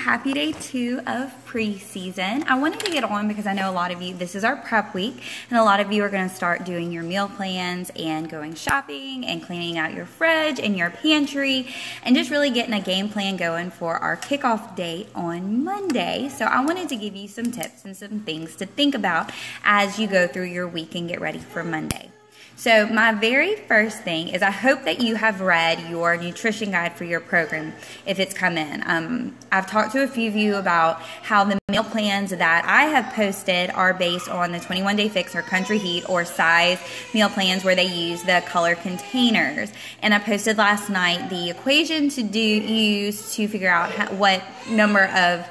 happy day 2 of preseason. I wanted to get on because I know a lot of you, this is our prep week, and a lot of you are going to start doing your meal plans and going shopping and cleaning out your fridge and your pantry and just really getting a game plan going for our kickoff date on Monday. So I wanted to give you some tips and some things to think about as you go through your week and get ready for Monday. So my very first thing is I hope that you have read your nutrition guide for your program if it's come in. I've talked to a few of you about how the meal plans that I have posted are based on the 21 Day Fix or Country Heat or Size meal plans where they use the color containers. And I posted last night the equation to use to figure out what number of,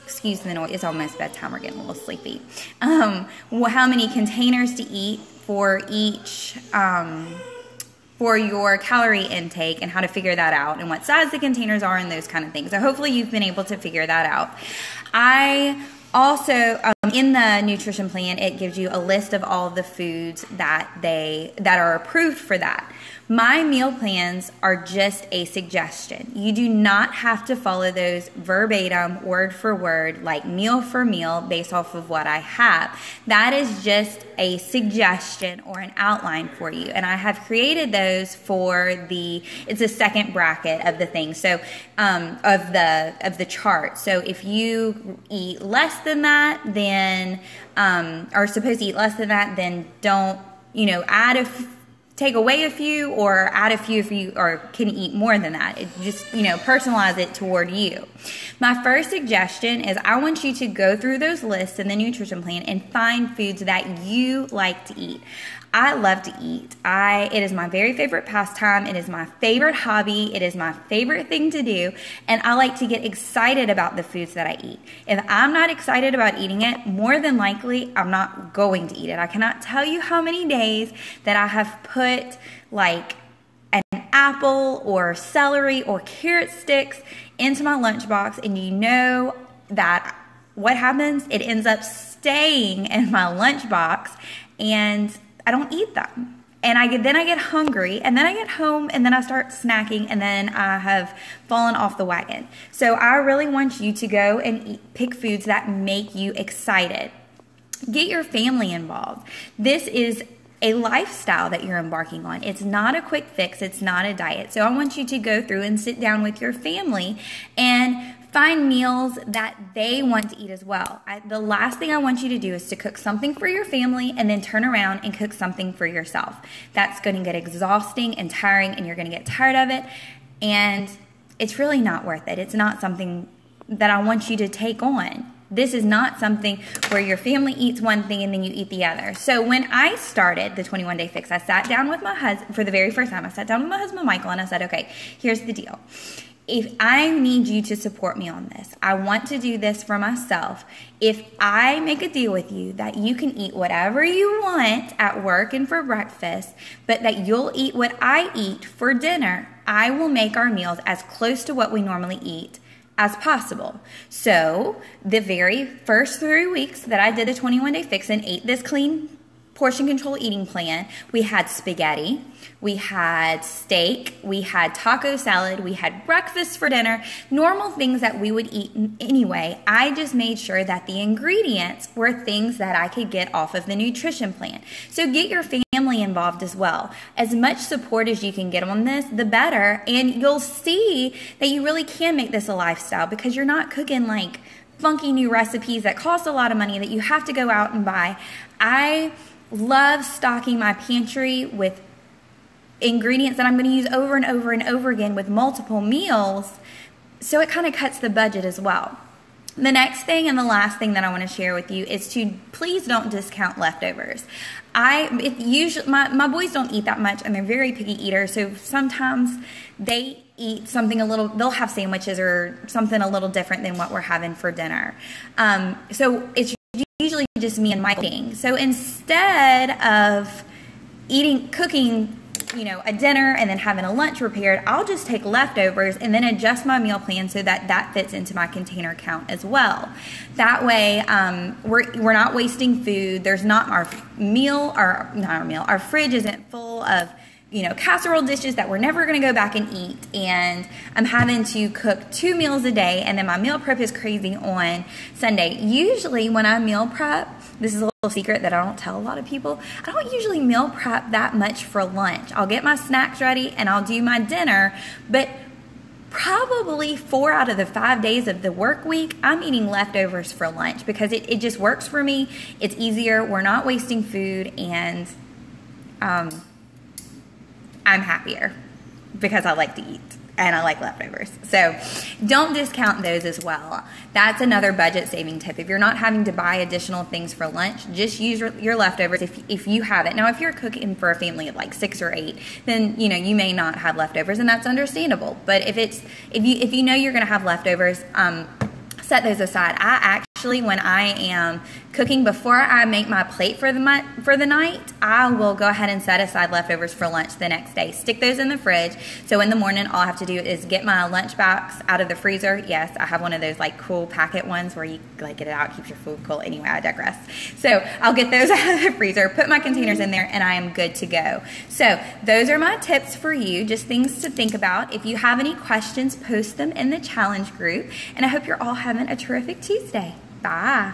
excuse the noise, it's almost bedtime, we're getting a little sleepy, how many containers to eat for each, for your calorie intake and how to figure that out and what size the containers are and those kind of things. So hopefully you've been able to figure that out. I also, in the nutrition plan, it gives you a list of all of the foods that are approved for that. My meal plans are just a suggestion. You do not have to follow those verbatim, word for word, like meal for meal based off of what I have. That is just a suggestion or an outline for you. And I have created those for it's a second bracket of the thing. So, of the chart. So if you eat less than that, then, are supposed to eat less than that, then don't, take away a few or add a few if you can eat more than that. It just, personalize it toward you. My first suggestion is I want you to go through those lists in the nutrition plan and find foods that you like to eat. I love to eat. It is my very favorite pastime. It is my favorite hobby. It is my favorite thing to do. And I like to get excited about the foods that I eat. If I'm not excited about eating it, more than likely, I'm not going to eat it. I cannot tell you how many days that I have put like an apple or celery or carrot sticks into my lunchbox, and you know that what happens? It ends up staying in my lunchbox, and I don't eat them. And then I get hungry, and then I get home, and then I start snacking, and then I have fallen off the wagon. So I really want you to go and pick foods that make you excited. Get your family involved. This is a lifestyle that you're embarking on. It's not a quick fix. It's not a diet. So I want you to go through and sit down with your family and find meals that they want to eat as well. The last thing I want you to do is to cook something for your family and then turn around and cook something for yourself. That's going to get exhausting and tiring, and you're going to get tired of it, and it's really not worth it. It's not something that I want you to take on. This is not something where your family eats one thing and then you eat the other. So when I started the 21 Day Fix, I sat down with my husband for the very first time. I sat down with my husband, Michael, and I said, okay, here's the deal. If I need you to support me on this, I want to do this for myself. If I make a deal with you that you can eat whatever you want at work and for breakfast, but that you'll eat what I eat for dinner, I will make our meals as close to what we normally eat as possible. So the very first 3 weeks that I did the 21 Day Fix and ate this clean portion control eating plan, we had spaghetti, we had steak, we had taco salad, we had breakfast for dinner, normal things that we would eat anyway. I just made sure that the ingredients were things that I could get off of the nutrition plan. So get your family involved as well. As much support as you can get on this, the better, and you'll see that you really can make this a lifestyle because you're not cooking like funky new recipes that cost a lot of money that you have to go out and buy. I love stocking my pantry with ingredients that I'm going to use over and over and over again with multiple meals, so it kind of cuts the budget as well. The next thing and the last thing that I want to share with you is to please don't discount leftovers. My boys don't eat that much, and they're very picky eaters, so sometimes they eat something they'll have sandwiches or something a little different than what we're having for dinner. So it's usually just me and Michael eating. So instead of cooking, a dinner and then having a lunch prepared, I'll just take leftovers and then adjust my meal plan so that fits into my container count as well. That way, we're not wasting food. There's not our fridge isn't full of casserole dishes that we're never going to go back and eat, and I'm having to cook 2 meals a day, and then my meal prep is crazy on Sunday. Usually when I meal prep, this is a little secret that I don't tell a lot of people, I don't usually meal prep that much for lunch. I'll get my snacks ready and I'll do my dinner, but probably 4 out of the 5 days of the work week, I'm eating leftovers for lunch because it just works for me. It's easier. We're not wasting food, and I'm happier because I like to eat and I like leftovers. So don't discount those as well. That's another budget saving tip. If you're not having to buy additional things for lunch, just use your leftovers if you have it. Now, if you're cooking for a family of like 6 or 8, then you may not have leftovers, and that's understandable. But if you know you're going to have leftovers, set those aside. I actually, when I am cooking, before I make my plate for the night, I will go ahead and set aside leftovers for lunch the next day. Stick those in the fridge. So in the morning, all I have to do is get my lunchbox out of the freezer. Yes, I have one of those like cool packet ones where you like get it out, keeps your food cool. Anyway, I digress. So I'll get those out of the freezer, put my containers in there, and I am good to go. So those are my tips for you, just things to think about. If you have any questions, post them in the challenge group, and I hope you're all having a terrific Tuesday. Bye.